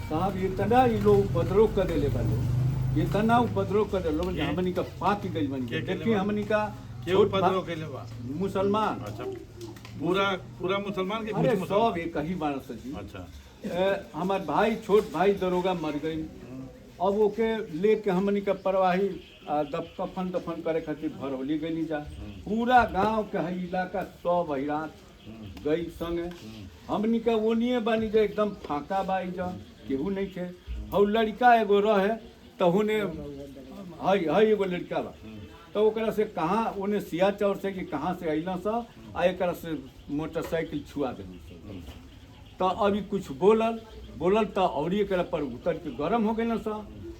साहब इतना ये लोग उपद्रव कर देले बालो, इतना उपद्रव कर देलो कि हमनी का पाक गइल बन गया। देखिए हमनी का के उपद्रव कैले बा मुसलमान। अच्छा, पूरा पूरा मुसलमान के कुछ अरे मुसलमान? सब एक ही मानस जी। अच्छा, हमार भाई छोट भाई दरोगा मर गई, अब ओके लेके हमनी का परवाही कफन दफन करे खातिर भरौली गई जा। पूरा गांव के है इलाका सब हैरान गई संगे। हमनी का ओनिए बानी जा एकदम फाका बाई जा, केहू नहीं थे। और लड़का एगो रहे तो होने है एगो लड़का बा, तो ओकरा से कहाँ ओने सिया चौर से कि कहाँ से अइला सा आ एकरा से मोटरसाइकिल छुआ देली। तो अभी कुछ बोलल तो और एकरा पर उतर के गरम हो गए सा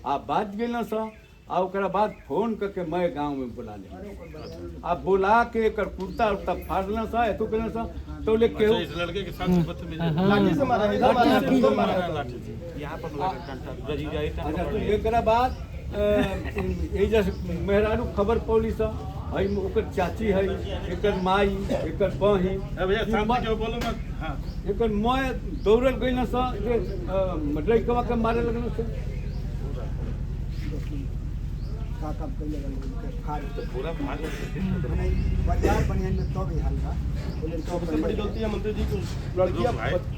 आ बात गए सा। आ ओकरा बाद फोन करके मैं गांव में बुला ले, आ बुला के एकर कुर्ता उर्ता फाड़ना सा एतो करना सा। तो ले के अच्छा, इस लड़के के साथ बदतमीजी लाठी से मारा है, इधर मारा है, उधर मारा है। लाठी से। यहाँ पर रजी जाए अच्छा, तो एकरा बाद ए जैसे मेहरारू खबर पौली सा हई ओकर चाची है, एकर माई, एकर बहिन। ए भैया सामने क्यों बोलो मत। हां, एकर मैं दौड़ल गई सा जे लड़कवा के मारे लगल से। तो पूरा भाग बाजार बनियान में तो भी हाल था। सबसे बड़ी गलती है मंत्री जी की, लड़कियां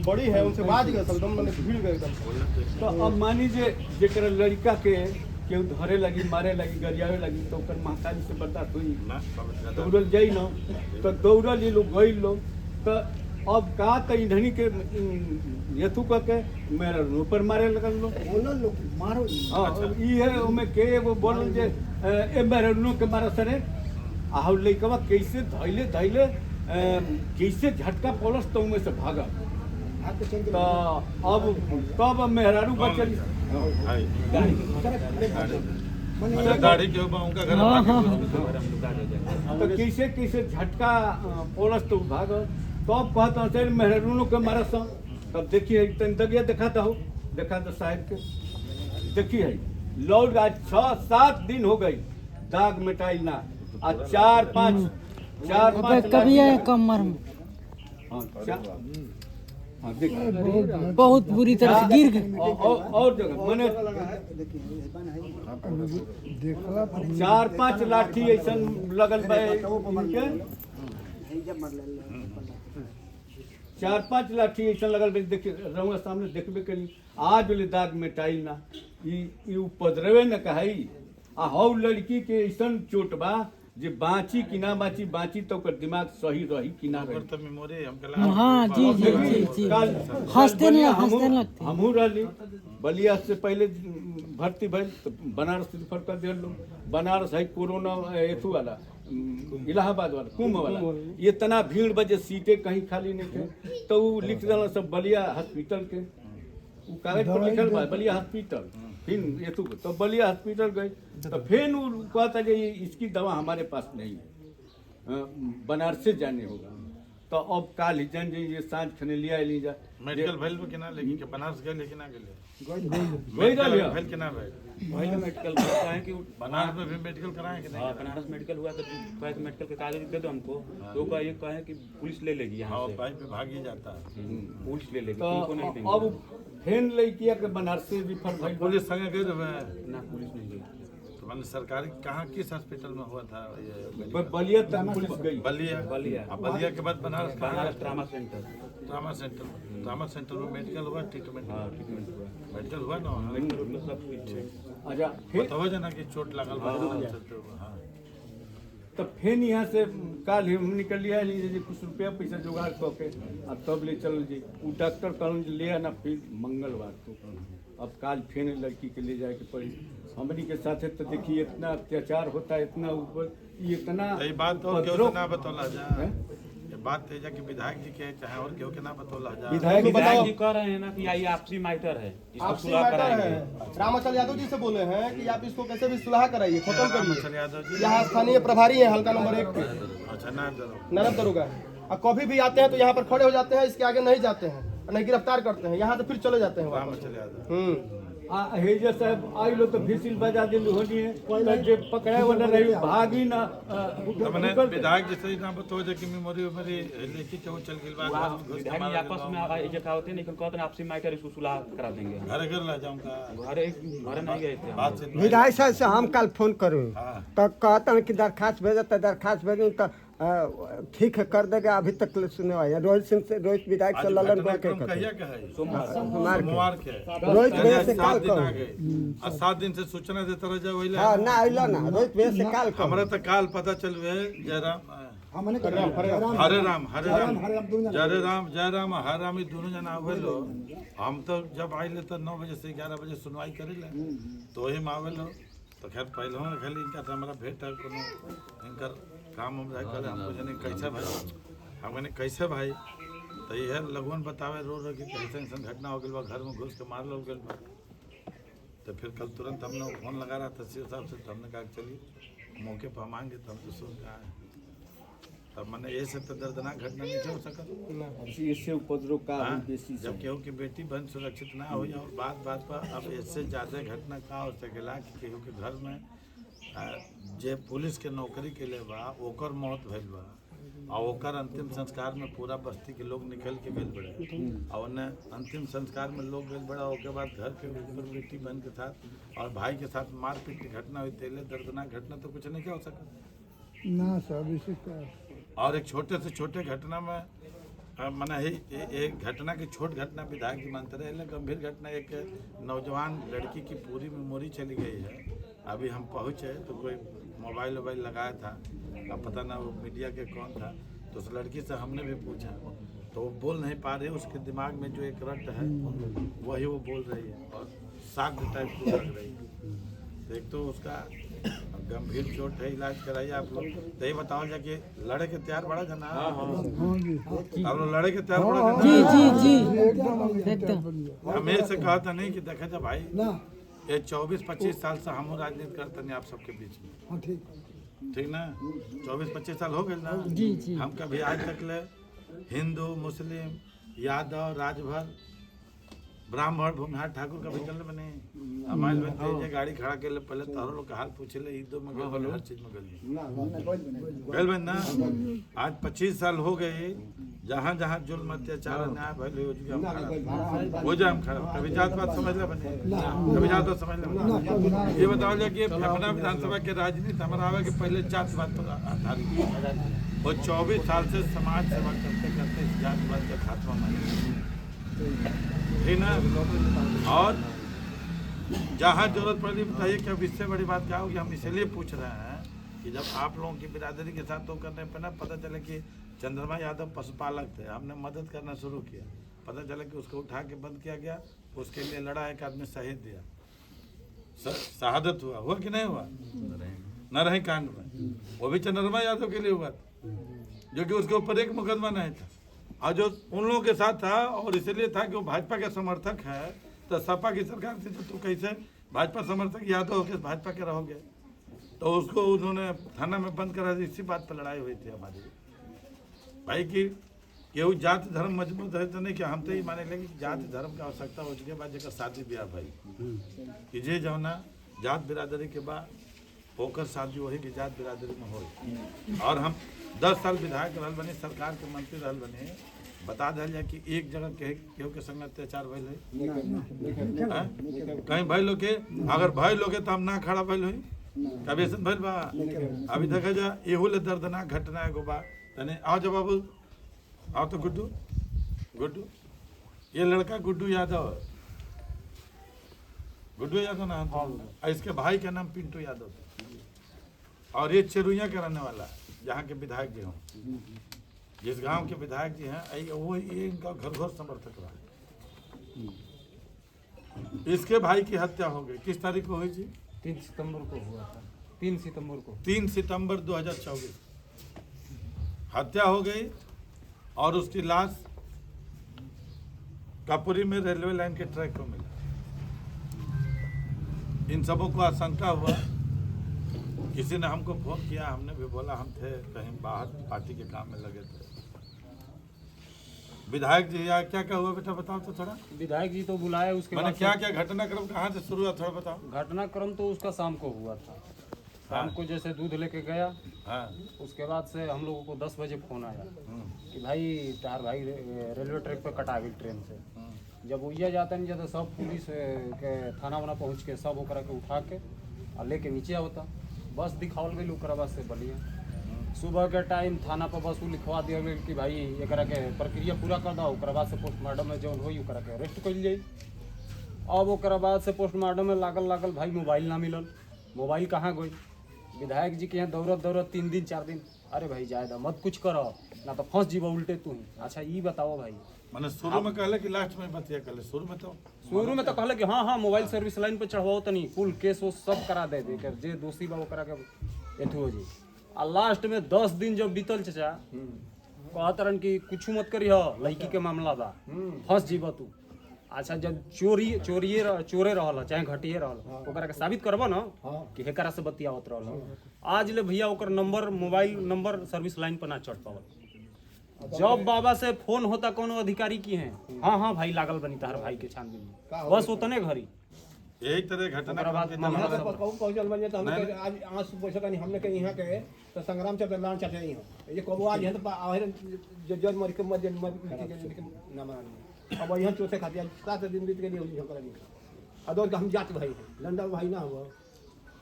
बड़ी है उनसे बाज गए सब, मैंने भीड़ गए एकदम। तो अब मानी जे जेकर लड़का के केहू धरे लगी, मारे लगी, गरियावे लगी, तो ओकर महतारी से बर्दाश्त हुई ना दौड़ल जाई न। तो दौड़ल ये लोग गई लोग। तो अब का तो इन्हनी के यथु करके मेरा ऊपर मारे लगल लोग। बोलो लोग मारो। हाँ, ई है ओमे के एगो बोलल जे ए मेरे नु के मारा सरे आ लइकवा कैसे धइले कैसे झटका पड़स तो उमे से भागा। तो अब तब मेहरारू बचल गाड़ी के ऊपर उनका घर तो कैसे कैसे झटका पड़स तो भागल। तो अब कहता सर मेहरारू के मारा सा। तब देखिए तन दगिया दिखाता हो, देखा तो साहब के देखिए लौट आज 6-7 दिन हो गई दाग मिटाई ना। आज 4-5 कभी है कमर में बहुत बुरी तरह से गिर गए। और जगह मैंने 4-5 लाठी ऐसा लगल बा इनके, 4-5 लाठी ऐसा लगल बा। देखिए रहुआ सामने देखबे करी आज ले दाग मिटाई ना। ई उपद्रवे न कहाई। आ हौ लड़की के ऐसा चोट बा जे बाँची कि ना बाँची तो ओकर दिमाग सही रही कि ना रही। तो मेमोरी हमके हाँ जी जी जी जी हंसते लगते। हमहू रहली बलिया से पहले भर्ती भइल तो बनारस रेफर कर दिया लोग। बनारस है कोरोना एथू वाला इलाहाबाद वाला कुंभ वाला, इतना भीड़ बजे सीटें कहीं खाली नहीं थे। तो वो लिख दिला सब बलिया हॉस्पिटल के, वो कागज पर लिखल बा बलिया हॉस्पिटल। फिर एथू तो बलिया हॉस्पिटल गए तो फिर वो कहता कि इसकी दवा हमारे पास नहीं है, बनारस से जाने होगा। तो अब काल ही जन ये सांझ खने लिया ली जा मेडिकल भेल के ना लेकिन के बनारस गए लेकिन ना गेले वही रह भेल के ना रहे वही का मेडिकल करता है कि बनारस में भी मेडिकल कराए कि नहीं? हाँ, बनारस मेडिकल हुआ तो कहे कि मेडिकल के कागज दे दो हमको। तो का ये कहे कि पुलिस ले लेगी यहाँ हाँ, से, भाई पे भाग ही जाता है। पुलिस ले लेगी, तो तुमको नहीं देंगे। अब फेन लड़किया के बनारस से रिफर भइल। पुलिस संगे गए ना पुलिस नहीं लेगी। तो मैंने सरकारी कहाँ किस हॉस्पिटल में हुआ था ये? बलिया तक पुलिस गई। बलिया अब बलिया के बाद Banaras Banaras trauma centre. Trauma centre में मेडिकल हुआ, ट्रीटमेंट हाँ, ट्रीटमेंट हुआ, मेडिकल हुआ ना। मेडिकल मतलब सब कुछ। अच्छा फिर बताओ जना कि चोट लागल बा। हाँ, तो फिर यहाँ से काल हम निकल लिया लीजिए कुछ रुपया पैसा जुगाड़ करके अब तब ले चल जी। वो डॉक्टर कहूँ ले आना फिर मंगलवार को। अब काल फिर लड़की के ले जाए के पड़ी हमनी के साथे। तो देखिए इतना अत्याचार होता है, इतना ऊपर इतना तो ये बात और केहू के ना बतौला जा। हैं? ये बात तेजा कि विधायक जी के चाहे और केहू के ना बतौला जा। विधायक विधायक जी कह रहे हैं ना कि ये आपसी मैटर है, इसको आपसी सुलह मैटर कराएंगे। है। रामाचल यादव जी से बोले हैं कि आप इसको कैसे भी सुलह कराइए, खत्म रामाचल करिए। यादव जी यहाँ स्थानीय प्रभारी है हल्का नंबर 1 के अच्छा ना जरूर नरम दरोगा, और कभी भी आते हैं तो यहाँ पर खड़े हो जाते हैं, इसके आगे नहीं जाते हैं। नहीं गिरफ्तार करते हैं, यहाँ से फिर चले जाते हैं वहाँ वापस। चले जाते हैं। हेजा साहब आई लो तो भिसिल बजा दिल होनी है तो जे पकड़े वाला रही भागी ना तो मैंने विधायक जैसे ही ना बतो जे कि मेमोरी मेरी लेके के वो चल गेल बा विधायक जी आपस में ये कहा होते नहीं कहते आपसी मैटर इसको सुलह करा देंगे। घर घर ला जाऊंगा घर नहीं गए थे बात से विधायक साहब से हम कल फोन करूँ हाँ। तो कहते हैं कि दरखास्त भेजा तो दरखास्त भेजूँ तो ठीक है कर देगा। अभी तक सुने हुआ है रोहित सिंह से, रोहित विधायक से ललन को कहिया क्या है सोमवार के रोहित भैया से काल 7 दिन आ गए और 7 दिन से सूचना देता रह जाओ वही हाँ ना आइलो ना रोहित भैया से काल हमरा तो काल पता चलवे जयराम हरे राम जय राम हरे राम दोनों जना आवेलो। हम तो जब आइले तो 9 बजे से 11 बजे सुनवाई करेले तो वही में आवेलो। तो खैर पहले खाली इनका हमारा भेंट है कोनो इनकर काम हम करे हमको जाने कैसे भाई हम कहने कैसे भाई तो यह लगवन बतावे रो कि कैसे ऐसा घटना हो गई बा घर में घुस के मार लो गल बा। तो फिर कल तुरंत हमने फोन लगा रहा था सीओ साहब से तो हमने कहा चलिए मौके पर हम आएंगे तो हम तो सुन के आए। तब मैंने ये से तो दर्दनाक घटना नहीं हो सका इससे उपद्रव का बेसी जब केहू की बेटी बहन सुरक्षित ना हो और बात बात पर अब इससे ज़्यादा घटना का हो सकेला कि केहू के घर में जे पुलिस के नौकरी के लिए बा ओकर मौत भइल बा और ओकर अंतिम संस्कार में पूरा बस्ती के लोग निकल के गए बड़े और उन्हें अंतिम संस्कार में लोग गए बड़ा उसके बाद घर के ऊपर बेटी बहन के साथ और भाई के साथ मारपीट की घटना हुई तेले दर्दनाक घटना तो कुछ नहीं क्या हो सका ना सब और एक छोटे से छोटे घटना में मना ही एक घटना की छोट घटना विधायक जी मानते रहे गंभीर घटना एक नौजवान लड़की की पूरी मेमोरी चली गई है। अभी हम पहुँचे तो कोई मोबाइल वोबाइल लगाया था अब पता ना वो मीडिया के कौन था तो उस लड़की से हमने भी पूछा तो वो बोल नहीं पा रही उसके दिमाग में जो एक रट है वही वो बोल रही है और शाक टाइप की लग रही है। एक तो उसका गंभीर चोट है इलाज कराइए आप लोग तो ये बताओ जाके लड़े के तैयार बड़ा जना आप लोग लड़े के तैयार बड़ा जना जी जी जी एकदम हमें से कहा था नहीं कि देखा था भाई ये 24-25 साल से हम राजनीति करते नहीं आप सबके बीच में ठीक ना 24-25 साल हो गए ना जी जी हम कभी आज तक ले हिंदू मुस्लिम यादव राजभर ब्राह्मण भूमिहार ठाकुर कभी चल में नहीं हमारे में ये गाड़ी खड़ा के लिए पहले तोहर लोग का हाल पूछे ले ईदो में गल हर चीज में गल गल ना आज 25 साल हो गए जहाँ जहाँ जुल्म अत्याचार अन्याय भले हो जाए हम खड़ा कभी जात बात समझ ले बने कभी जात बात समझ ले बने ये बताओ जाए कि अपना विधानसभा के राजनीति हमारा आवे कि पहले जात बात पर आधारित और 24 साल से समाज सेवा करते करते इस जात बात का खात्मा माने ठीक ना। और जहाँ जरूरत पड़ी बताइए कि अब इससे बड़ी बात क्या होगी हम इसलिए पूछ रहे हैं कि जब आप लोगों की बिरादरी के साथ तो करने पर ना पता चले कि चंद्रमा यादव पशुपालक थे हमने मदद करना शुरू किया पता चला कि उसको उठा के बंद किया गया उसके लिए लड़ा एक आदमी शहीद दिया शहादत हुआ कि नहीं हुआ नरही कांड में वो भी चंद्रमा यादव के लिए हुआ जो कि उसके ऊपर एक मुकदमा नहीं था और जो उन लोगों के साथ था और इसलिए था कि वो भाजपा के समर्थक है तो सपा की सरकार थी तो तू कैसे भाजपा समर्थक यादव होकर भाजपा के रहोगे तो उसको उन्होंने थाना में बंद करा दी। इसी बात पर लड़ाई हुई थी हमारी भाई की केहू जाति धर्म मजबूत है तो नहीं कि हम तो ही माने लेंगे कि जाति धर्म की आवश्यकता हो उसके बाद जगह शादी ब्याह भाई कि जे जो ना जात बिरादरी के बाद होकर शादी वही की जात बिरादरी में हो। और हम 10 साल विधायक रहल बने सरकार के मंत्री रहल बने बता दिया जाए कि एक जगह केहू के संग अत्याचार भइल है कहीं भाई लोग के अगर भाई लोग के तो हम ना खड़ा भइल हुई कभी ऐसा भइल बा अभी देखा जा एहू ले दर्दनाक घटना एगो बा तने आओ जब बाबू आओ तो गुड्डू गुड्डू ये लड़का गुड्डू यादव नाम इसके भाई का नाम पिंटू यादव और ये चेरुइया का रहने वाला जहाँ के विधायक जी हों जिस गांव के विधायक जी हैं वो ये इनका घर घर समर्थक रहा। इसके भाई की हत्या हो गई किस तारीख को हुई जी 3 सितंबर को हुआ था 3 सितंबर को 3 सितंबर 2024 हत्या हो गई और उसकी लाश कापुरी में रेलवे लाइन के ट्रैक को मिला। इन सबों को आशंका हुआ किसी ने हमको फोन किया हमने भी बोला हम थे कहीं बाहर पार्टी के काम में लगे थे विधायक जी या क्या क्या हुआ बेटा बताओ तो थोड़ा। विधायक जी तो बुलाए, उसके मैंने बाद क्या क्या घटनाक्रम कहाँ से शुरू हुआ थोड़ा बताओ। घटनाक्रम तो उसका शाम को हुआ था। शाम को जैसे दूध लेके गया, हाँ उसके बाद से हम लोगों को 10 बजे फोन आया कि भाई तार भाई रेलवे ट्रैक पे कटा गई ट्रेन से। जब उइया जाता नहीं जाता सब पुलिस के थाना वाना पहुँच के सब ओकरा के उठा के और लेके नीचे आवता। बस दिखावल गई ओकरा बाद से बलिया। सुबह के टाइम थाना पर बस लिखवा दिया गया कि भाई एकरा के प्रक्रिया पूरा कर दो, ओकरा बाद से पोस्टमार्टम में जौन होई ओकरा के अरेस्ट कइल जाई। अब ओकरा बाद से पोस्टमार्टम में लागल भाई मोबाइल ना मिलल। मोबाइल कहाँ गई? विधायक जी के यहाँ दौड़त 3 दिन 4 दिन। अरे भाई जायदा मत कुछ करो ना तो फंस जीवा उल्टे तू ही। अच्छा ये बताओ भाई, मैंने शुरू में कहले कि लास्ट में बतिया कहले, शुरू में तो कहले कि हाँ मोबाइल सर्विस लाइन पे चढ़वाओ तनी फुल केस वो सब करा दे कर जे दोषी बा ओकरा के एथु हो जी। आ लास्ट में 10 दिन जब बीतल चाचा कहतरन कि कुछ मत करी हो, लड़की के मामला बा फंस जीवा तू। अच्छा जब चोरे रहल चाहे घटिए रहल ओकरा के साबित करबो ना कि हेकरा से बतियावत रहल। आज ले भैया ओकर number mobile number service line पर ना चढ़ पावल। जब बाबा से फोन होता कोनो अधिकारी की है, हाँ भाई लागल बनी तार भाई के छानबीन में, बस उतने घड़ी यही तरह घटना पहुंचल बन तो हमने आज आंस पूछा नहीं हमने के यहाँ के तो संग्राम चक्र लान चाचा ही हो ये कबो आज है तो आहर जज मर के मर नाम अब यहाँ चौथे खाते 7 दिन बीत के लिए हम करेंगे अदौर का हम जात भाई लंडा भाई ना हुआ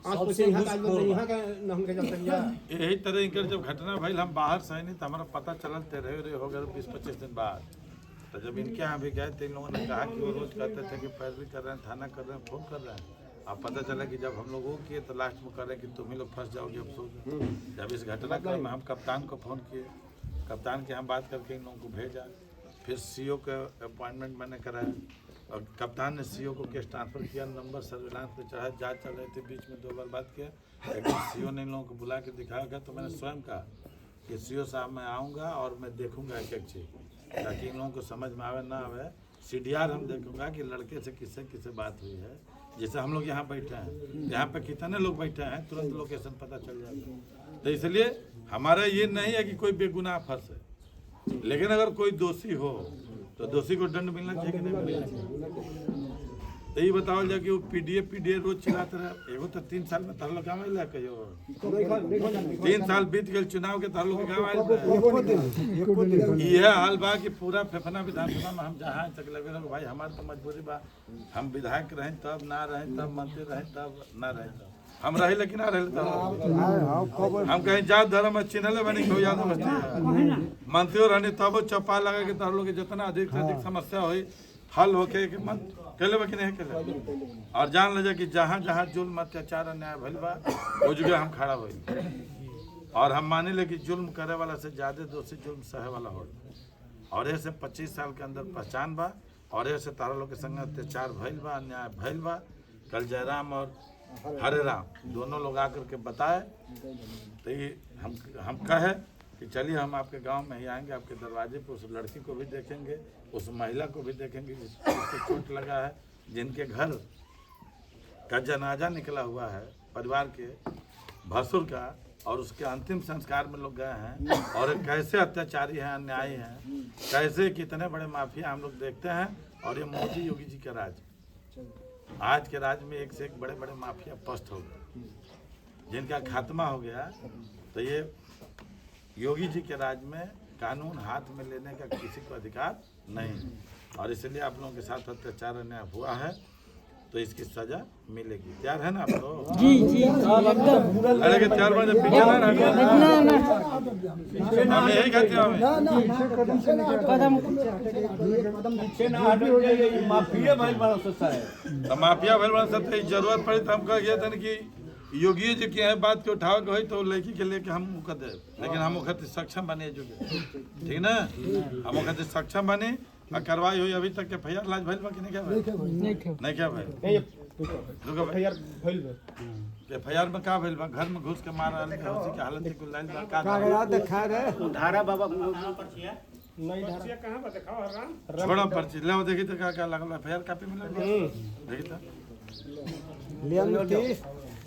आंस पूछे यहाँ का न हम के चलते यही तरह इनकर जब घटना भइल हम बाहर से नहीं तो हमारा पता चलल तेरे हो गए 20-25 दिन बाद। तो जब इनके यहाँ भी गए तो इन लोगों ने कहा कि वो रोज कहते थे कि पैरवी कर रहे हैं, थाना कर रहे हैं, फोन कर रहे हैं। अब पता चला कि जब हम लोग वो किए तो लास्ट में कर रहे कि तुम ही लोग फंस जाओगे अफसोस। जब इस घटनाक्रम में हम कप्तान को फ़ोन किए, कप्तान के हम बात करके इन लोगों को भेजा, फिर सीओ का अपॉइंटमेंट मैंने कराया और कप्तान ने सीओ को केस ट्रांसफ़र किया, नंबर सर्विलांस पे चढ़ा, जाँच चल रही थी, बीच में 2 बार बात किया। लेकिन सीओ ने इन लोगों को बुला के दिखाया गया तो मैंने स्वयं कहा कि सीओ साहब मैं आऊँगा और मैं देखूँगा एक चीज़ ताकि इन लोगों को समझ में आवे ना आवे। CDR हम देखूंगा कि लड़के से किससे बात हुई है। जैसे हम लोग यहाँ बैठे हैं, यहाँ पे कितने लोग बैठे हैं, तुरंत लोकेशन पता चल जाएगा। तो इसलिए हमारा ये नहीं है कि कोई बेगुनाह फंसे, लेकिन अगर कोई दोषी हो तो दोषी को दंड मिलना चाहिए कि नहीं मिलना चाहिए। तो ये बताओ जाए कि वो PDA रोज चिल्लाते रहे। एगो तो 3 साल में तार लोग गाँव आइल कहियो 3 साल बीत गए चुनाव के तार लोग गाँव आइल। यह हाल बा कि पूरा फेफना विधानसभा में हम जहाँ तक लगे रहो भाई हमारे तो मजबूरी बा, हम विधायक रहें तब ना रहें तब, मंत्री रहें तब ना रहें तब, हम रहे लेकिन ना रहे तब हम कहीं जात धर्म में चिन्हले बनी हो याद मंत्री रहने तब चौपा लगा के तार लोग जितना अधिक से अधिक समस्या हुई हल होके कि मन केले बा कि नहीं केले। और जान ले कि जहाँ जहाँ जुल्म अत्याचार अन्याय भइल बा वो जगह हम खड़ा हुई और हम माने ले कि जुल्म करे वाला से ज्यादा दोषी जुल्म सहे वाला हो। और ऐसे 25 साल के अंदर पहचान बा और ऐसे तारा लोग के संग अत्याचार भइल बा, अन्याय भइल बा। कल जयराम और हरे राम दोनों लोग आकर के बताए तो ये हम कहे कि चलिए हम आपके गांव में ही आएंगे, आपके दरवाजे पर उस लड़की को भी देखेंगे, उस महिला को भी देखेंगे जिसको चोट लगा है, जिनके घर का जनाजा निकला हुआ है परिवार के भसुर का और उसके अंतिम संस्कार में लोग गए हैं और कैसे अत्याचारी हैं, अन्यायी हैं, कैसे कितने बड़े माफिया हम लोग देखते हैं। और ये मोदी योगी जी का राज, आज के राज में एक से एक बड़े बड़े माफिया पस्त हो गए जिनका खात्मा हो गया। तो ये योगी जी के राज में कानून हाथ में लेने का किसी को अधिकार नहीं और इसलिए आप लोगों के साथ अत्याचार अन्याय हुआ है तो इसकी सजा मिलेगी। तैयार है ना आप लोग? जी एकदम। अरे के तैयार बन पीछे ना हम यही कहते हैं कदम माफिया भाई बड़ा सस्ता है। तो माफिया भइल बड़ा सत्य जरूरत पड़ी तो हम कह गया था कि योगी जी की है बात के उठाव के तो लड़की के लेके हम मुकर दे, लेकिन हम खातिर सक्षम बने जो ठीक ना, हम खातिर सक्षम बने और कार्रवाई हुई। अभी तक FIR लाज भइल बा कि नहीं क्या भाई? नहीं क्या भाई? रुको भाई FIR में का भइल बा? घर में घुस के मार आले के उसी के हालत को लाइन का धारा बाबा नहीं धारा कहां पर दिखाओ हराम छोड़ा पर्ची ले देखी तो क्या लगल FIR कॉपी मिल देखी तो लिया नोटिस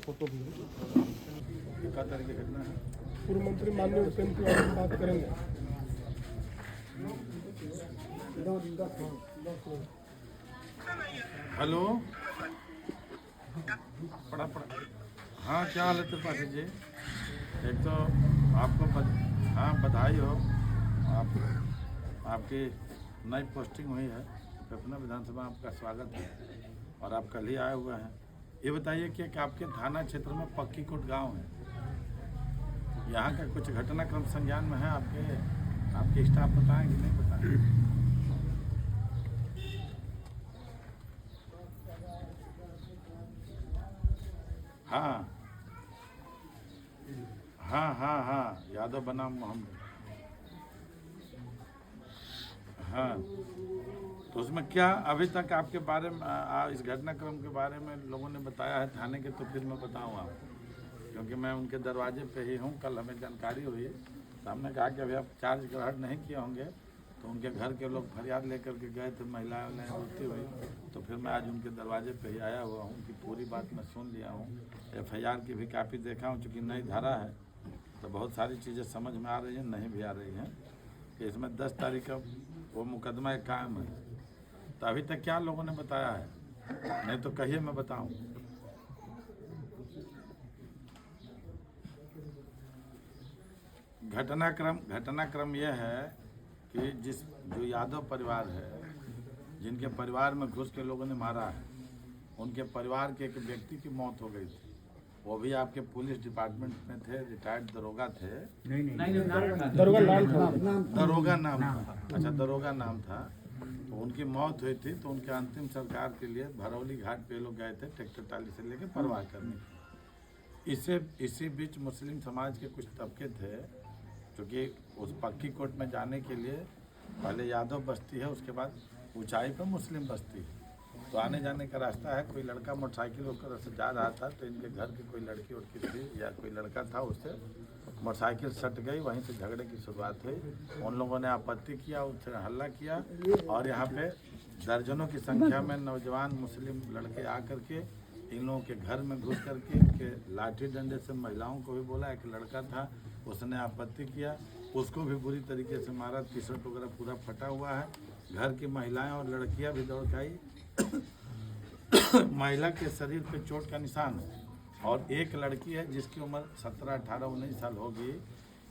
का तरीके घटना है। पूर्व मंत्री माननीय उपेंद्र तिवारी से बात करेंगे। हेलो, पढ़ा हाँ, क्या हाल है त्रिपाठी जी? एक तो आपको हाँ बधाई हो, आपकी नई पोस्टिंग हुई है। पटना विधानसभा आपका स्वागत है और आप कल ही आए हुए हैं। ये बताइए कि आपके थाना क्षेत्र में पक्की कोट गाँव है, यहाँ का कुछ घटनाक्रम संज्ञान में है? आपके स्टाफ बताएं कि नहीं बताएं? हाँ हाँ हाँ हाँ, यादव बनाम मोहम्मद। हाँ, तो उसमें क्या अभी तक आपके बारे में इस घटनाक्रम के बारे में लोगों ने बताया है थाने के? तो फिर मैं बताऊँ आपको, क्योंकि मैं उनके दरवाजे पे ही हूँ। कल हमें जानकारी हुई तो हमने कहा कि अभी आप चार्ज ग्रहण नहीं किए होंगे, तो उनके घर के लोग फरियाद लेकर के गए थे, महिलाओं ने रोती हुई। तो फिर मैं आज उनके दरवाजे पे ही आया हुआ हूँ कि पूरी बात मैं सुन लिया हूँ। FIR की भी काफ़ी देखा हूँ, चूँकि नई धारा है तो बहुत सारी चीज़ें समझ में आ रही हैं, नहीं भी आ रही हैं कि इसमें 10 तारीख का वो मुकदमा एक कायम है। तो अभी तक क्या लोगों ने बताया है? नहीं तो कहिए, मैं बताऊँ। घटनाक्रम यह है कि जो यादव परिवार है, जिनके परिवार में घुस के लोगों ने मारा है, उनके परिवार के एक व्यक्ति की मौत हो गई थी। वो भी आपके पुलिस डिपार्टमेंट में थे, रिटायर्ड दरोगा थे। दरोगा नाम था। अच्छा, दरोगा नाम था। तो उनकी मौत हुई थी, तो उनके अंतिम संस्कार के लिए भरौली घाट पे लोग गए थे ट्रैक्टर ट्राली से लेके परवाह करने। इसी बीच मुस्लिम समाज के कुछ तबके थे, क्योंकि उस पक्की कोट में जाने के लिए पहले यादव बस्ती है, उसके बाद ऊंचाई पर मुस्लिम बस्ती है। तो आने जाने का रास्ता है। कोई लड़का मोटरसाइकिल होकर से जा रहा था, तो इनके घर की कोई लड़की उड़की थी या कोई लड़का था, उससे मोटरसाइकिल सट गई। वहीं से झगड़े की शुरुआत हुई। उन लोगों ने आपत्ति किया, उससे हल्ला किया और यहाँ पे दर्जनों की संख्या में नौजवान मुस्लिम लड़के आकर के इन लोगों के घर में घुस करके इनके लाठी डंडे से महिलाओं को भी बोला। एक लड़का था, उसने आपत्ति किया, उसको भी बुरी तरीके से मारा। टी शर्ट वगैरह पूरा फटा हुआ है। घर की महिलाएं और लड़कियां भी दौड़ के आई। महिला के शरीर पे चोट का निशान है और एक लड़की है जिसकी उम्र 17, 18, 19 साल होगी।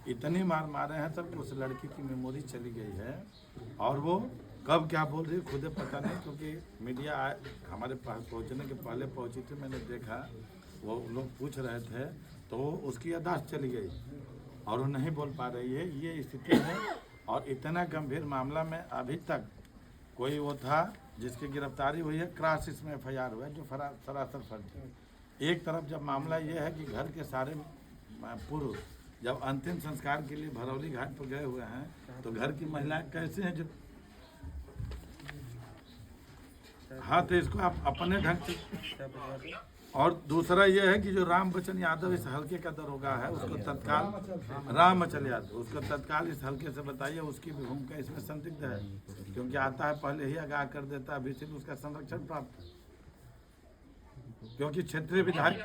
इतनी मार मारे हैं सब कि उस लड़की की मेमोरी चली गई है और वो कब क्या बोल रही खुदे पता नहीं, क्योंकि मीडिया हमारे पास पहुंचने के पहले पहुंची थी। मैंने देखा वो लोग पूछ रहे थे तो उसकी याददाश्त चली गई और वो नहीं बोल पा रही है। ये स्थिति है और इतना गंभीर मामला में अभी तक कोई वो था जिसकी गिरफ्तारी हुई है। क्रॉस इसमें FIR हुआ है, जो सरासर फर्जी है। एक तरफ जब मामला ये है कि घर के सारे पुरुष जब अंतिम संस्कार के लिए भरौली घाट पर गए हुए हैं, तो घर की महिलाएं कैसे हैं जो हाँ, तो इसको आप अपने ढंग से। और दूसरा ये है कि जो राम बच्चन यादव इस हल्के का दरोगा है, उसको तत्काल राम बच्चन यादव, उसको तत्काल इस हल्के से बताइए। उसकी भी भूमिका इसमें संदिग्ध है, क्योंकि आता है पहले ही आगाह कर देता है, अभी सिर्फ उसका संरक्षण प्राप्त है। क्योंकि क्षेत्रीय विधायक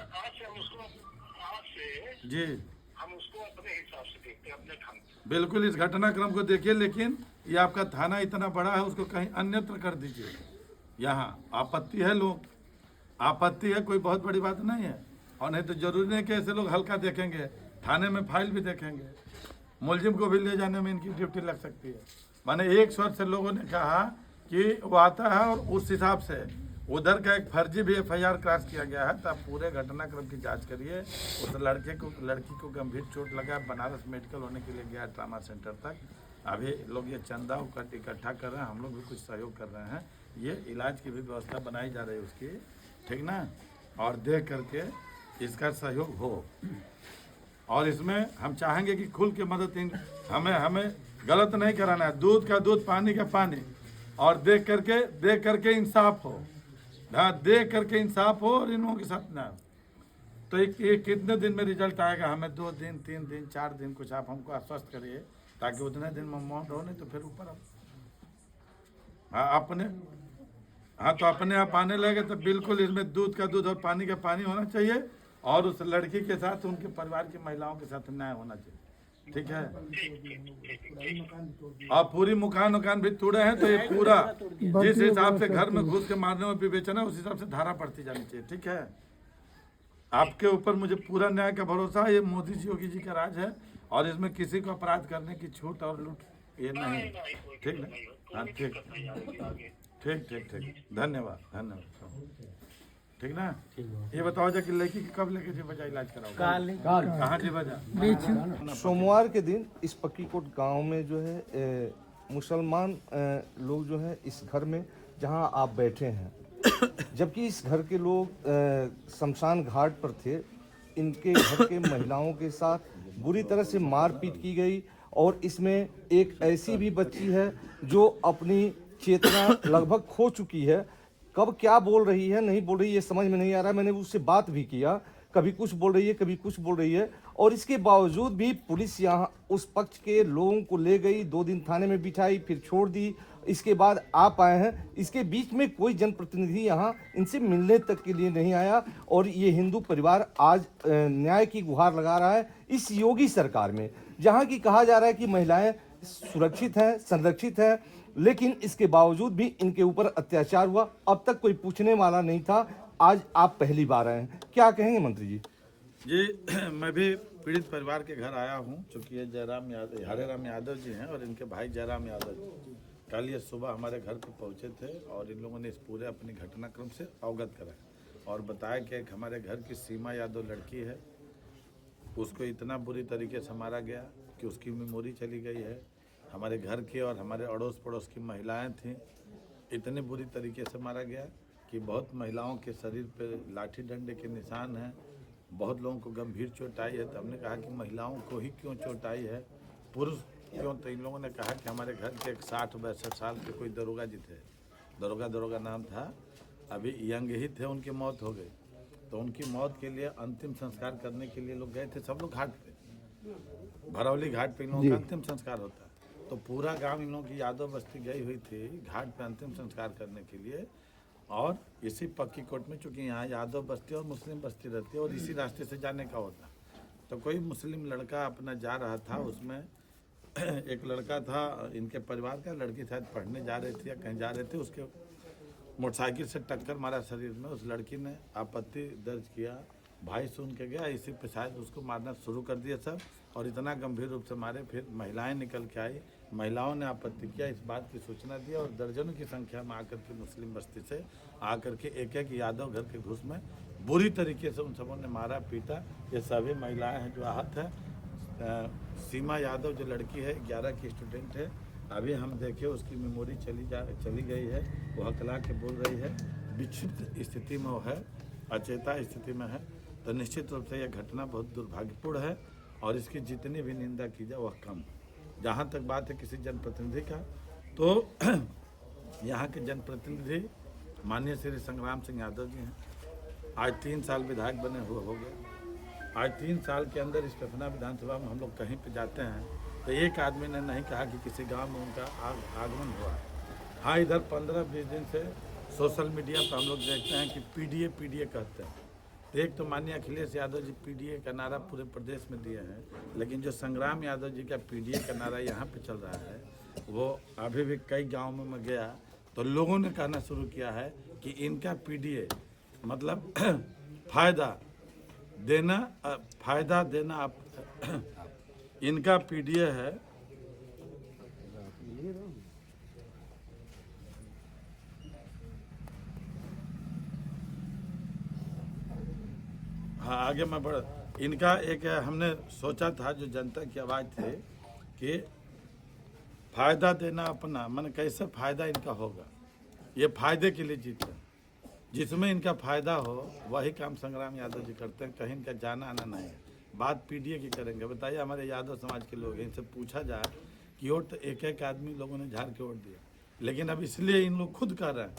जी हम उसको अपने हिसाब से देखते हैं, अपने ढंग से। बिल्कुल, इस घटनाक्रम को देखिए, लेकिन ये आपका थाना इतना बड़ा है, उसको कहीं अन्यत्र कर दीजिए। यहाँ आपत्ति है, लोग आपत्ति है, कोई बहुत बड़ी बात नहीं है। और नहीं तो जरूरी नहीं कि ऐसे लोग हल्का देखेंगे, थाने में फाइल भी देखेंगे। मुलजिम को भी ले जाने में इनकी ड्यूटी लग सकती है। माने एक स्वर से लोगों ने कहा कि वो आता है और उस हिसाब से उधर का एक फर्जी भी FIR क्रॉस किया गया है। तो आप पूरे घटनाक्रम की जांच करिए। उस लड़की को गंभीर चोट लगा, बनारस मेडिकल होने के लिए गया ट्रामा सेंटर तक। अभी लोग ये चंदा इकट्ठा कर रहे हैं, हम लोग भी कुछ सहयोग कर रहे हैं। ये इलाज की भी व्यवस्था बनाई जा रही है उसकी, ठीक ना, और देख करके इसका सहयोग हो। और इसमें हम चाहेंगे कि खुल के मदद हमें गलत नहीं कराना है। दूध का दूध, पानी का पानी, और देख करके इंसाफ हो। हाँ, देख करके इंसाफ हो और इन लोगों के साथ ना। तो ये कितने दिन में रिजल्ट आएगा? हमें 2 दिन, 3 दिन, 4 दिन कुछ आप हमको आश्वस्त करिए, ताकि उतने दिन में अमाउंट हो, नहीं तो फिर ऊपर आप तो अपने आप आने लगे। तो बिल्कुल इसमें दूध का दूध और पानी का पानी होना चाहिए और उस लड़की के साथ उनके परिवार की महिलाओं के साथ न्याय होना चाहिए। ठीक है। और पूरी मकान भी तोड़े हैं, तो ये पूरा जिस हिसाब से घर में घुस के मारने में विवेचना है, उस हिसाब से धारा पड़ती जानी चाहिए। ठीक है, आपके ऊपर मुझे पूरा न्याय का भरोसा है। ये मोदी जी योगी जी का राज है और इसमें किसी को अपराध करने की छूट और लूट ये नहीं। ठीक ना? हाँ ठीक ठीक ठीक ठीक, धन्यवाद धन्यवाद। ठीक ना? ये बताओ जा कि लड़की कब लेके जी बजा इलाज कराओ? कहाँ जी बजा? सोमवार के दिन इस पक्कीकोट गांव में जो है मुसलमान लोग जो है इस घर में जहां आप बैठे हैं, जबकि इस घर के लोग शमशान घाट पर थे, इनके घर के महिलाओं के साथ बुरी तरह से मारपीट की गई और इसमें एक ऐसी भी बच्ची है जो अपनी चेतना लगभग खो चुकी है। कब क्या बोल रही है नहीं बोल रही है ये समझ में नहीं आ रहा। मैंने उससे बात भी किया, कभी कुछ बोल रही है कभी कुछ बोल रही है, और इसके बावजूद भी पुलिस यहाँ उस पक्ष के लोगों को ले गई, 2 दिन थाने में बिठाई, फिर छोड़ दी, इसके बाद आप आए हैं। इसके बीच में कोई जनप्रतिनिधि यहाँ इनसे मिलने तक के लिए नहीं आया और ये हिंदू परिवार आज न्याय की गुहार लगा रहा है इस योगी सरकार में, जहाँ की कहा जा रहा है कि महिलाएं सुरक्षित हैं, संरक्षित हैं, लेकिन इसके बावजूद भी इनके ऊपर अत्याचार हुआ। अब तक कोई पूछने वाला नहीं था, आज आप पहली बार आए हैं, क्या कहेंगे मंत्री जी? जी मैं भी पीड़ित परिवार के घर आया हूँ, चूँकि ये हरे राम यादव जी हैं और इनके भाई जयराम यादव जी कल ये सुबह हमारे घर पर पहुँचे थे और इन लोगों ने इस पूरे अपनी घटनाक्रम से अवगत कराया और बताया कि एक हमारे घर की सीमा यादव लड़की है, उसको इतना बुरी तरीके से मारा गया कि उसकी मेमोरी चली गई है। हमारे घर की और हमारे अड़ोस पड़ोस की महिलाएं थीं, इतने बुरी तरीके से मारा गया कि बहुत महिलाओं के शरीर पे लाठी डंडे के निशान हैं, बहुत लोगों को गंभीर चोट आई है। तो हमने कहा कि महिलाओं को ही क्यों चोट आई है, पुरुष क्यों? तो इन लोगों ने कहा कि हमारे घर के एक 60-62 साल के कोई दरोगा जी थे, दरोगा नाम था, अभी यंग ही थे, उनकी मौत हो गई। तो उनकी मौत के लिए अंतिम संस्कार करने के लिए लोग गए थे, सब लोग घाट पे, भरौली घाट पे इन लोगों का अंतिम संस्कार होता है। तो पूरा गांव इन लोगों की यादव बस्ती गई हुई थी घाट पे अंतिम संस्कार करने के लिए। और इसी पक्कीकोट में चूँकि यहाँ यादव बस्ती और मुस्लिम बस्ती रहती है और इसी रास्ते से जाने का होता, तो कोई मुस्लिम लड़का अपना जा रहा था, उसमें एक लड़का था इनके परिवार का, लड़की शायद पढ़ने जा रही थी या कहीं जा रहे थे, उसके मोटरसाइकिल से टक्कर मारा शरीर में। उस लड़की ने आपत्ति दर्ज किया, भाई सुन के गया, इसी पे शायद उसको मारना शुरू कर दिया सब, और इतना गंभीर रूप से मारे। फिर महिलाएं निकल के आई, महिलाओं ने आपत्ति किया, इस बात की सूचना दी और दर्जनों की संख्या में आकर के मुस्लिम बस्ती से आकर के एक यादव घर के घुस में बुरी तरीके से उन सबों ने मारा पीटा। ये सभी महिलाएं हैं जो आहत है। सीमा यादव जो लड़की है 11 की स्टूडेंट है, अभी हम देखे उसकी मेमोरी चली गई है, वो हकला के बोल रही है, विक्षिप्त स्थिति में वो है, अचेता स्थिति में है। तो निश्चित रूप से यह घटना बहुत दुर्भाग्यपूर्ण है और इसकी जितनी भी निंदा की जाए वह कम। जहाँ तक बात है किसी जनप्रतिनिधि का, तो यहाँ के जनप्रतिनिधि माननीय श्री संग्राम सिंह यादव जी हैं, आज 3 साल विधायक बने हुए हो गए। आज 3 साल के अंदर इस पटना विधानसभा में हम लोग कहीं पे जाते हैं तो एक आदमी ने नहीं कहा कि किसी गांव में उनका आगमन हुआ। हाँ, इधर 15-20 दिन से सोशल मीडिया पर हम लोग देखते हैं कि पीडीए कहते हैं। एक तो माननीय अखिलेश यादव जी पीडीए का नारा पूरे प्रदेश में दिए हैं, लेकिन जो संग्राम यादव जी का पीडीए का नारा यहाँ पे चल रहा है, वो अभी भी कई गाँव में मैं गया तो लोगों ने कहना शुरू किया है कि इनका पीडीए मतलब फायदा देना आप इनका पीडीए है। हाँ, आगे मैं बढ़, इनका एक हमने सोचा था जो जनता की आवाज़ थी कि फायदा देना अपना, मन कैसे फायदा इनका होगा, ये फायदे के लिए जीते हैं, जिसमें इनका फायदा हो वही काम संग्राम यादव जी करते हैं, कहीं इनका जाना आना नहीं है। बात पीडीए की करेंगे, बताइए हमारे यादव समाज के लोग हैं, इनसे पूछा जाए कि वोट तो एक आदमी लोगों ने झाड़ के वोट दिया, लेकिन अब इसलिए इन लोग खुद कह रहे हैं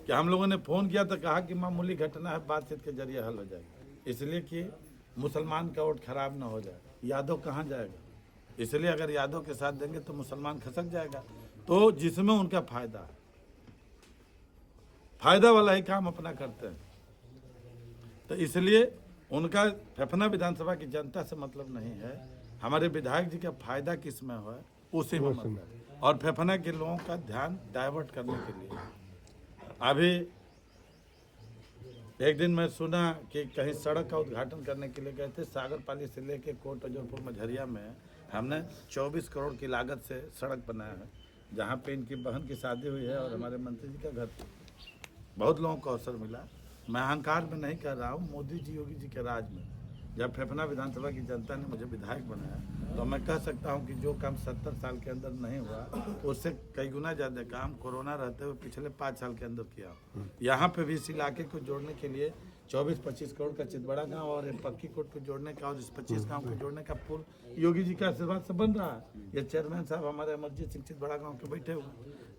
कि हम लोगों ने फ़ोन किया तो कहा कि मामूली घटना है, बातचीत के जरिए हल हो जाएगी, इसलिए कि मुसलमान का वोट खराब ना हो जाए। यादव कहाँ जाएगा, इसलिए अगर यादव के साथ देंगे तो मुसलमान खसक जाएगा। तो जिसमें उनका फायदा है, फायदा वाला ही काम अपना करते हैं, तो इसलिए उनका फेफना विधानसभा की जनता से मतलब नहीं है। हमारे विधायक जी का फायदा किस में हो उसी में मतलब, और फेफना के लोगों का ध्यान डाइवर्ट करने के लिए। अभी एक दिन मैं सुना कि कहीं सड़क का उद्घाटन करने के लिए गए थे, सागरपाली से लेके कोट अजोरपुर मझरिया में हमने 24 करोड़ की लागत से सड़क बनाया है, जहाँ पे इनकी बहन की शादी हुई है और हमारे मंत्री जी का घर। बहुत लोगों को अवसर मिला। मैं अहंकार में नहीं कह रहा हूँ, मोदी जी योगी जी के राज में जब फेफना विधानसभा की जनता ने मुझे विधायक बनाया तो मैं कह सकता हूँ कि जो काम 70 साल के अंदर नहीं हुआ उससे कई गुना ज़्यादा काम कोरोना रहते हुए पिछले 5 साल के अंदर किया। यहाँ पे भी इस इलाके को जोड़ने के लिए 24-25 करोड़ का चितबड़ा गांव और पक्की कोट को जोड़ने का और इस 25 गांव को जोड़ने का पुल योगी जी के आशीर्वाद से बन रहा है। ये चेयरमैन साहब हमारे अमरजीत सिंह चितबड़ा गांव के बैठे हुए,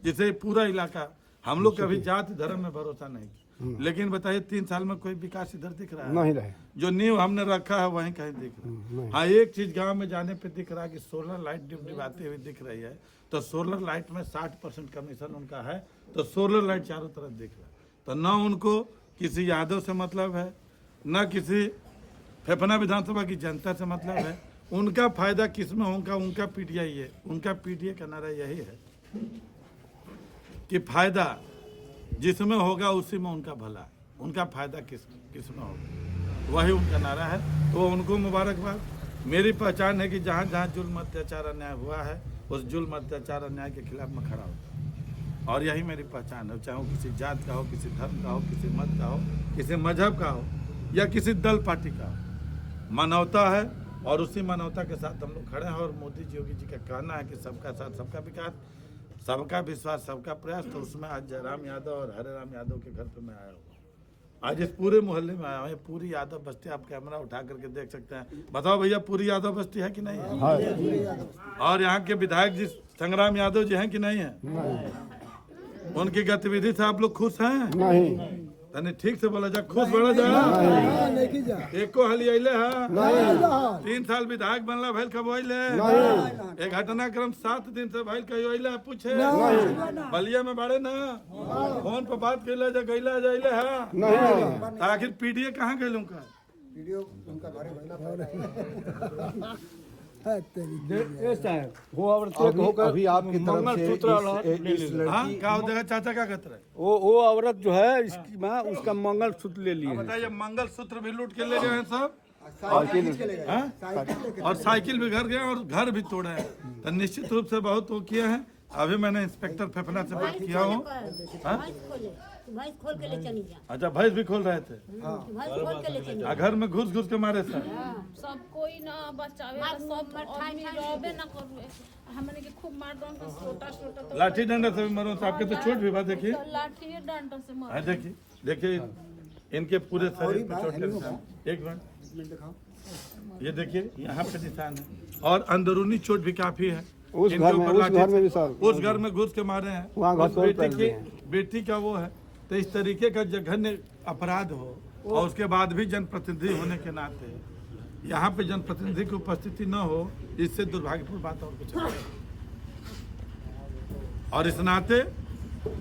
जिससे पूरा इलाका, हम लोग कभी जाति धर्म में भरोसा नहीं, लेकिन बताइए 3 साल में कोई विकास इधर दिख रहा है? नहीं रहे। जो नींव हमने रखा है वहीं कहीं दिख रहा है। हाँ, एक चीज गांव में जाने पे दिख रहा है कि सोलर लाइट डिमडिमाती हुई दिख रही है, तो सोलर लाइट में 60% कमीशन उनका है, तो सोलर लाइट चारों तरफ दिख रहा है। तो न उनको किसी यादव से मतलब है, न किसी फेफना विधानसभा की जनता से मतलब है। उनका फायदा किसमें होगा? उनका पीटीआई है। उनका पीटीआई का नारा यही है कि फायदा जिसमें होगा उसी में उनका भला, उनका फायदा किसमें होगा, वही उनका नारा है। तो उनको मुबारकबाद। मेरी पहचान है कि जहाँ जहाँ जुल्म अत्याचार अन्याय हुआ है उस जुल्म अत्याचार अन्याय के खिलाफ मैं खड़ा होता, और यही मेरी पहचान है। चाहे वो किसी जात का हो, किसी धर्म का हो, किसी मत का हो, किसी मजहब का हो या किसी दल पार्टी का हो, मानवता है और उसी मानवता के साथ हम लोग खड़े हैं। और मोदी जी योगी जी का कहना है कि सबका साथ सबका विकास, सबका विश्वास, सबका प्रयास। तो उसमें आज जयराम यादव और हरे राम यादव के घर पे मैं आया हूँ। आज इस पूरे मोहल्ले में आया हूँ। पूरी यादव बस्ती आप कैमरा उठा करके देख सकते हैं। बताओ भैया, पूरी यादव बस्ती है कि नहीं है? और यहाँ के विधायक जी संग्राम यादव जी हैं कि नहीं है? उनकी गतिविधि से आप लोग खुश हैं? नहीं। तने ठीक से बोला जा, खुश बोला जा। एको हली अइले है 3 साल विधायक बनला भइल, कब अइले? एक घटनाक्रम 7 दिन से भइल, कहियो अइले पूछे? बलिया में बाड़े ना फोन पर बात कैला जा, गइला जाइले है। आखिर पीडीए कहाँ गइल उनका? अभी आपकी तरफ से इस लड़की क्या हो जाएगा? चाचा क्या कहते रहे? वो औरत जो है इसकी माँ, उसका मंगलसूत्र ले लिए। बताइए, मंगलसूत्र भी लूट के ले गए हैं सब, और साइकिल भी घर गए और घर भी तोड़े हैं। तो निश्चित रूप से बहुत वो किए हैं। अभी मैंने इंस्पेक्टर फेफना से बात किया हूँ। भैंस खोल के ले चली जा। अच्छा, भैंस भी खोल रहे थे? भैंस खोल के ले चली जा। घर में घुस घुस के मारे सर? सब कोई ना बचावे, सब आदमी रहबे ना करुए। हमने के खूब मार दन तो छोटा छोटा तो लाठी डंडा से भी मरो। तो आपके तो चोट भी बात देखिए, लाठी डंडा से मार। देखिए देखिए इनके पूरे शरीर पे चोट के निशान। एक मिनट, ये देखिए यहाँ पे निशान है, और अंदरूनी चोट भी काफी है। उस घर में भी सर, उस घर में घुस के मारे हैं। बेटी का वो है। तो इस तरीके का जघन्य अपराध हो, और उसके बाद भी जनप्रतिनिधि होने के नाते यहाँ पे जनप्रतिनिधि की उपस्थिति न हो, इससे दुर्भाग्यपूर्ण बात और कुछ नहीं। और इस नाते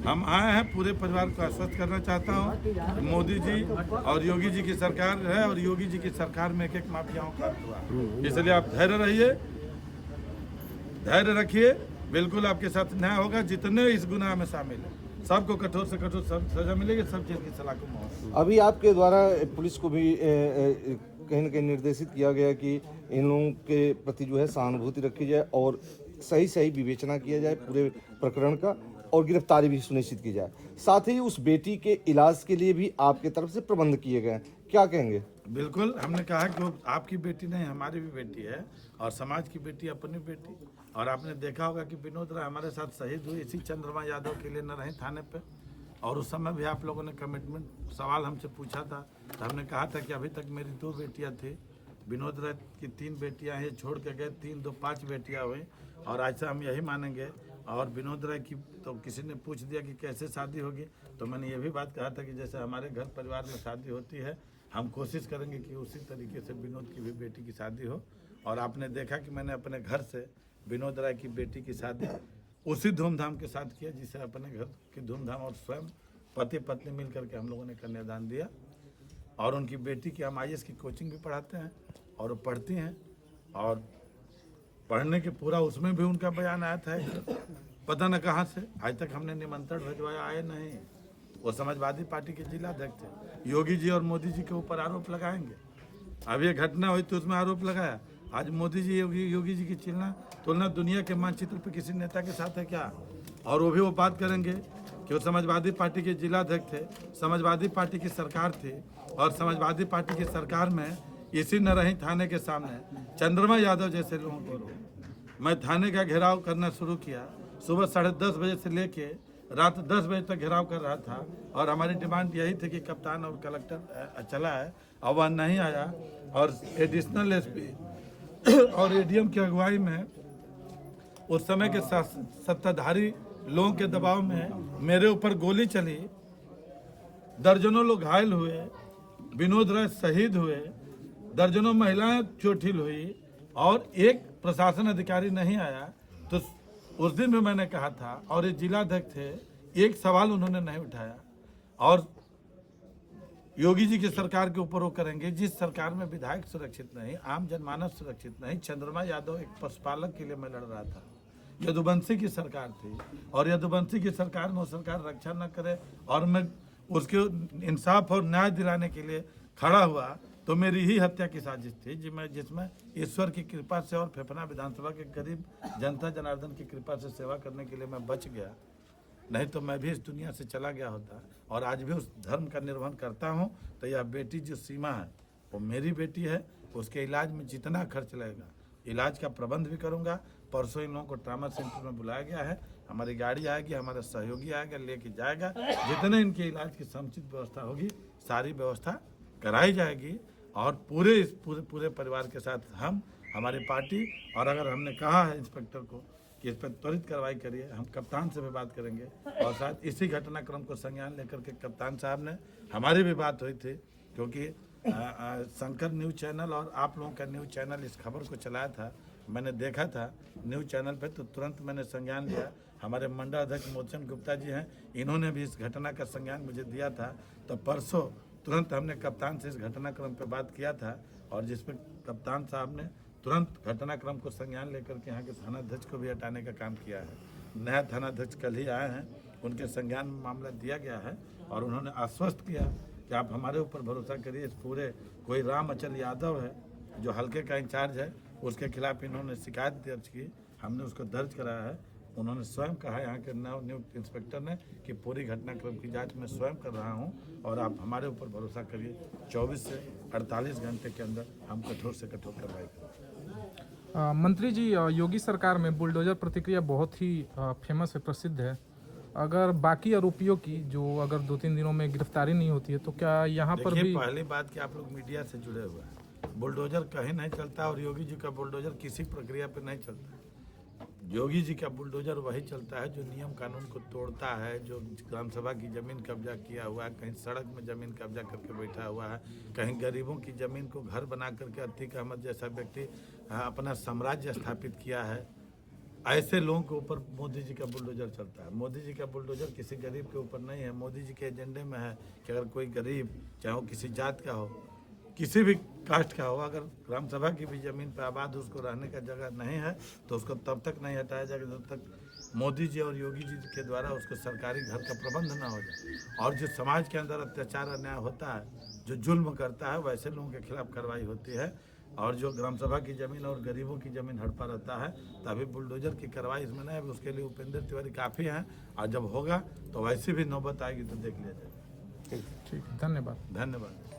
हम आए हैं, पूरे परिवार को आश्वस्त करना चाहता हूँ, मोदी जी और योगी जी की सरकार है, और योगी जी की सरकार में एक माफियाओं का हुआ। इसलिए आप धैर्य रहिए, धैर्य रखिए, बिल्कुल आपके साथ न्याय होगा। जितने इस गुनाह में शामिल है सबको कठोर से कठोर सजा मिलेगी, सब चीज की सलाह को मोहर। अभी आपके द्वारा पुलिस को भी कहीं न कहीं निर्देशित किया गया कि इन लोगों के प्रति जो है सहानुभूति रखी जाए और सही विवेचना किया जाए पूरे प्रकरण का, और गिरफ्तारी भी सुनिश्चित की जाए। साथ ही उस बेटी के इलाज के लिए भी आपके तरफ से प्रबंध किए गए, क्या कहेंगे? बिल्कुल, हमने कहा कि आपकी बेटी नहीं, हमारी भी बेटी है, और समाज की बेटी अपनी बेटी। और आपने देखा होगा कि विनोद राय हमारे साथ शहीद हुई इसी चंद्रमा यादव के लिए न रहे थाने पे, और उस समय भी आप लोगों ने कमिटमेंट सवाल हमसे पूछा था, तो हमने कहा था कि अभी तक मेरी 2 बेटियां थी, विनोद राय की 3 बेटियां हैं, छोड़ के गए 3, 2, 5 बेटियां हुई, और आज से हम यही मानेंगे। और विनोद राय की तो किसी ने पूछ दिया कि कैसे शादी होगी, तो मैंने ये भी बात कहा था कि जैसे हमारे घर परिवार में शादी होती है, हम कोशिश करेंगे कि उसी तरीके से विनोद की भी बेटी की शादी हो। और आपने देखा कि मैंने अपने घर से विनोद राय की बेटी की शादी उसी धूमधाम के साथ किया जिसे अपने घर की धूमधाम, और स्वयं पति पत्नी मिल करके हम लोगों ने कन्यादान दिया। और उनकी बेटी की हम IAS की कोचिंग भी पढ़ाते हैं, और वो पढ़ती हैं, और पढ़ने के पूरा उसमें भी उनका बयान आया था, पता न कहाँ से। आज तक हमने निमंत्रण भिजवाया, आए नहीं। वो समाजवादी पार्टी के जिला अध्यक्ष थे। योगी जी और मोदी जी के ऊपर आरोप लगाएंगे। अब ये घटना हुई तो उसमें आरोप लगाया। आज मोदी जी योगी जी की तुलना दुनिया के मानचित्र पर किसी नेता के साथ है क्या? और वो बात करेंगे कि वो समाजवादी पार्टी के जिला अध्यक्ष थे, समाजवादी पार्टी की सरकार थी, और समाजवादी पार्टी की सरकार में इसी नरही थाने के सामने चंद्रमा यादव जैसे लोगों को मैं थाने का घेराव करना शुरू किया। सुबह 10:30 बजे से लेके रात 10 बजे तक घेराव कर रहा था, और हमारी डिमांड यही थी कि कप्तान और कलेक्टर चला है और वह नहीं आया, और एडिशनल एसपी और एडीएम की अगुवाई में उस समय के सत्ताधारी लोगों के दबाव में मेरे ऊपर गोली चली, दर्जनों लोग घायल हुए, विनोद राय शहीद हुए, दर्जनों महिलाएं चोटिल हुई, और एक प्रशासन अधिकारी नहीं आया। तो उस दिन भी मैंने कहा था, और ये जिला अध्यक्ष थे, एक सवाल उन्होंने नहीं उठाया। और योगी जी की सरकार के ऊपर वो करेंगे जिस सरकार में विधायक सुरक्षित नहीं, आम जनमानस सुरक्षित नहीं। चंद्रमा यादव एक पशुपालक के लिए मैं लड़ रहा था, यदुवंशी की सरकार थी, और यदुवंशी की सरकार में वो सरकार रक्षा न करे, और मैं उसके इंसाफ और न्याय दिलाने के लिए खड़ा हुआ, तो मेरी ही हत्या की साजिश थी जिसमें ईश्वर की कृपा से और फेफना विधानसभा के गरीब जनता जनार्दन की कृपा से सेवा करने के लिए मैं बच गया। नहीं तो मैं भी इस दुनिया से चला गया होता, और आज भी उस धर्म का निर्वहन करता हूँ। तो यह बेटी जो सीमा है वो मेरी बेटी है, उसके इलाज में जितना खर्च लगेगा इलाज का प्रबंध भी करूँगा। परसों इन लोगों को ट्रामा सेंटर में बुलाया गया है, हमारी गाड़ी आएगी, हमारा सहयोगी आएगा, लेके जाएगा। जितने इनके इलाज की समुचित व्यवस्था होगी सारी व्यवस्था कराई जाएगी, और पूरे परिवार के साथ हमारी पार्टी, और अगर हमने कहा है इंस्पेक्टर को कि इस पर त्वरित कार्रवाई करिए, हम कप्तान से भी बात करेंगे। और साथ इसी घटनाक्रम को संज्ञान लेकर के कप्तान साहब ने हमारी भी बात हुई थी, क्योंकि शंकर न्यूज़ चैनल और आप लोगों का न्यूज़ चैनल इस खबर को चलाया था, मैंने देखा था न्यूज़ चैनल पे, तो तुरंत मैंने संज्ञान लिया। हमारे मंडल अध्यक्ष मोचन गुप्ता जी हैं, इन्होंने भी इस घटना का संज्ञान मुझे दिया था। तो परसों तुरंत हमने कप्तान से इस घटनाक्रम पे बात किया था, और जिसमें कप्तान साहब ने तुरंत घटनाक्रम को संज्ञान लेकर के यहाँ के थानाध्यक्ष को भी हटाने का काम किया है। नया थानाध्यक्ष कल ही आए हैं, उनके संज्ञान में मामला दिया गया है, और उन्होंने आश्वस्त किया कि आप हमारे ऊपर भरोसा करिए। इस पूरे कोई राम अचल यादव है जो हल्के का इंचार्ज है, उसके खिलाफ इन्होंने शिकायत दर्ज की, हमने उसको दर्ज कराया है। उन्होंने स्वयं कहा यहाँ के नवनियुक्त इंस्पेक्टर ने कि पूरी घटनाक्रम की जांच मैं स्वयं कर रहा हूँ, और आप हमारे ऊपर भरोसा करिए, 24 से 48 घंटे के अंदर हम कठोर से कठोर कार्रवाई करेंगे। मंत्री जी, योगी सरकार में बुलडोजर प्रतिक्रिया बहुत ही फेमस है, प्रसिद्ध है। अगर बाकी आरोपियों की जो अगर 2-3 दिनों में गिरफ्तारी नहीं होती है, तो क्या यहाँ पर भी? पहली बात कि आप लोग मीडिया से जुड़े हुए हैं, बुलडोजर कहीं नहीं चलता, और योगी जी का बुलडोजर किसी प्रक्रिया पर नहीं चलता। योगी जी का बुलडोजर वही चलता है जो नियम कानून को तोड़ता है, जो ग्राम सभा की जमीन कब्जा किया हुआ है, कहीं सड़क में जमीन कब्जा करके बैठा हुआ है, कहीं गरीबों की जमीन को घर बना करके अतीक अहमद जैसा व्यक्ति अपना साम्राज्य स्थापित किया है। ऐसे लोगों के ऊपर मोदी जी का बुलडोजर चलता है। मोदी जी का बुलडोजर किसी गरीब के ऊपर नहीं है। मोदी जी के एजेंडे में है कि अगर कोई गरीब, चाहे वो किसी जात का हो, किसी भी कास्ट का हो, अगर ग्राम सभा की भी ज़मीन पर आबाद उसको रहने का जगह नहीं है तो उसको तब तक नहीं हटाया जाएगा जब तक मोदी जी और योगी जी के द्वारा उसको सरकारी घर का प्रबंध ना हो जाए। और जो समाज के अंदर अत्याचार अन्याय होता है, जो जुल्म करता है, वैसे लोगों के खिलाफ कार्रवाई होती है। और जो ग्राम सभा की ज़मीन और गरीबों की ज़मीन हड़पा रहता है, तभी बुलडोजर की कार्रवाई इसमें नहीं है। उसके लिए उपेंद्र तिवारी काफ़ी हैं, और जब होगा तो वैसे भी नौबत आएगी तो देख लिया जाएगा। ठीक, धन्यवाद। धन्यवाद।